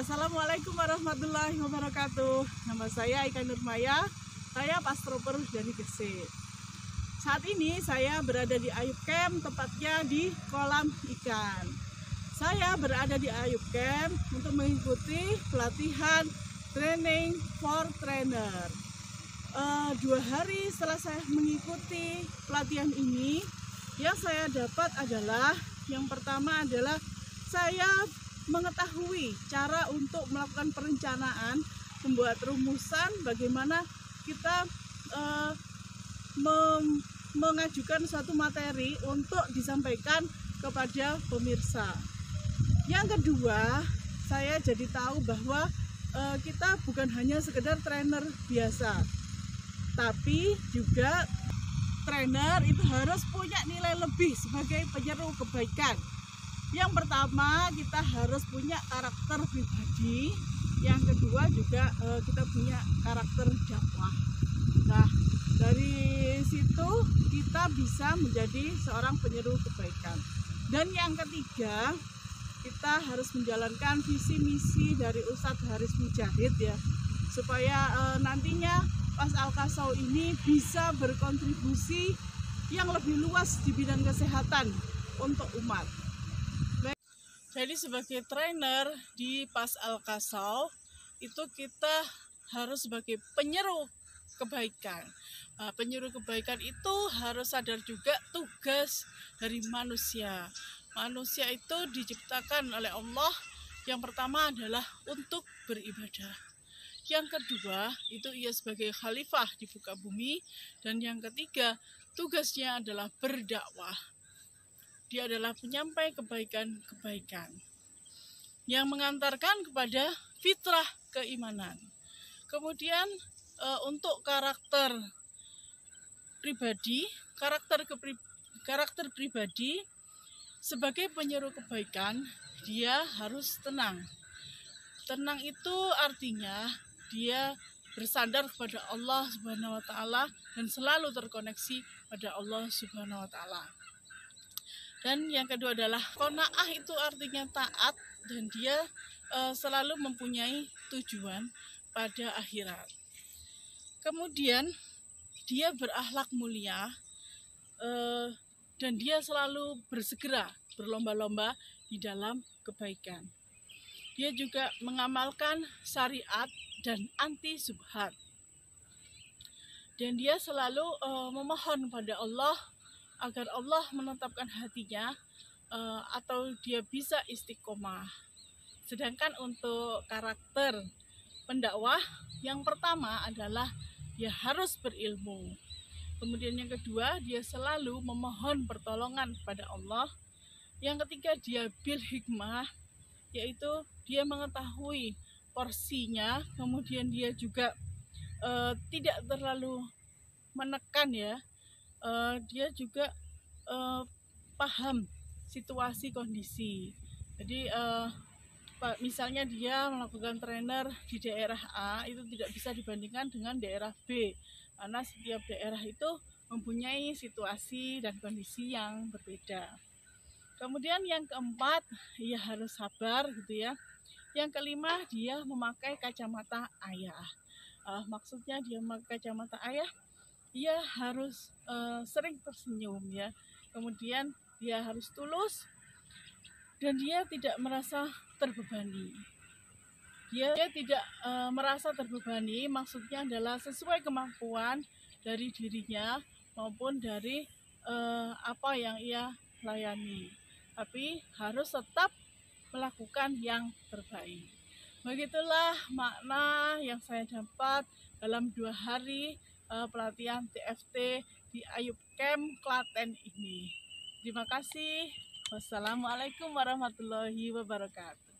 Assalamualaikum warahmatullahi wabarakatuh. Nama saya Ika Nurmaya. Saya pastroper dari Gresik. Saat ini saya berada di Ayub Camp, tepatnya di kolam ikan. Saya berada di Ayub Camp untuk mengikuti pelatihan training for trainer. 2 hari setelah saya mengikuti pelatihan ini, yang saya dapat adalah yang pertama adalah saya mengetahui cara untuk melakukan perencanaan, membuat rumusan bagaimana kita mengajukan suatu materi untuk disampaikan kepada pemirsa. Yang kedua, saya jadi tahu bahwa kita bukan hanya sekedar trainer biasa, tapi juga trainer itu harus punya nilai lebih sebagai penyeru kebaikan. Yang pertama, kita harus punya karakter pribadi. Yang kedua juga kita punya karakter dakwah. Nah, dari situ kita bisa menjadi seorang penyeru kebaikan. Dan yang ketiga, kita harus menjalankan visi misi dari Ustadz Haris Mujahid ya, supaya nantinya Pas Al-Kasau ini bisa berkontribusi yang lebih luas di bidang kesehatan untuk umat. Jadi sebagai trainer di Pas Al-Kasau itu kita harus sebagai penyeru kebaikan. Penyeru kebaikan itu harus sadar juga tugas dari manusia. Manusia itu diciptakan oleh Allah. Yang pertama adalah untuk beribadah. Yang kedua itu ia sebagai khalifah di muka bumi. Dan yang ketiga tugasnya adalah berdakwah. Dia adalah penyampai kebaikan-kebaikan yang mengantarkan kepada fitrah keimanan. Kemudian untuk karakter pribadi sebagai penyeru kebaikan, dia harus tenang. Tenang itu artinya dia bersandar kepada Allah Subhanahu wa taala dan selalu terkoneksi pada Allah Subhanahu wa taala. Dan yang kedua adalah qanaah, itu artinya taat dan dia selalu mempunyai tujuan pada akhirat. Kemudian dia berakhlak mulia dan dia selalu bersegera berlomba-lomba di dalam kebaikan. Dia juga mengamalkan syariat dan anti subhat. Dan dia selalu memohon pada Allah agar Allah menetapkan hatinya atau dia bisa istiqomah. Sedangkan untuk karakter pendakwah, yang pertama adalah dia harus berilmu. Kemudian yang kedua, dia selalu memohon pertolongan kepada Allah. Yang ketiga, dia bil hikmah, yaitu dia mengetahui porsinya. Kemudian dia juga tidak terlalu menekan ya. Dia juga paham situasi kondisi. Jadi misalnya dia melakukan trainer di daerah A, itu tidak bisa dibandingkan dengan daerah B, karena setiap daerah itu mempunyai situasi dan kondisi yang berbeda. Kemudian yang keempat, ia harus sabar gitu ya. Yang kelima, dia memakai kacamata ayah. Maksudnya dia memakai kacamata ayah, dia harus sering tersenyum ya. Kemudian dia harus tulus dan dia tidak merasa terbebani. Dia tidak merasa terbebani, maksudnya adalah sesuai kemampuan dari dirinya maupun dari apa yang ia layani. Tapi harus tetap melakukan yang terbaik. Begitulah makna yang saya dapat dalam 2 hari pelatihan TFT di Ayub Camp Klaten ini. Terima kasih. Wassalamualaikum warahmatullahi wabarakatuh.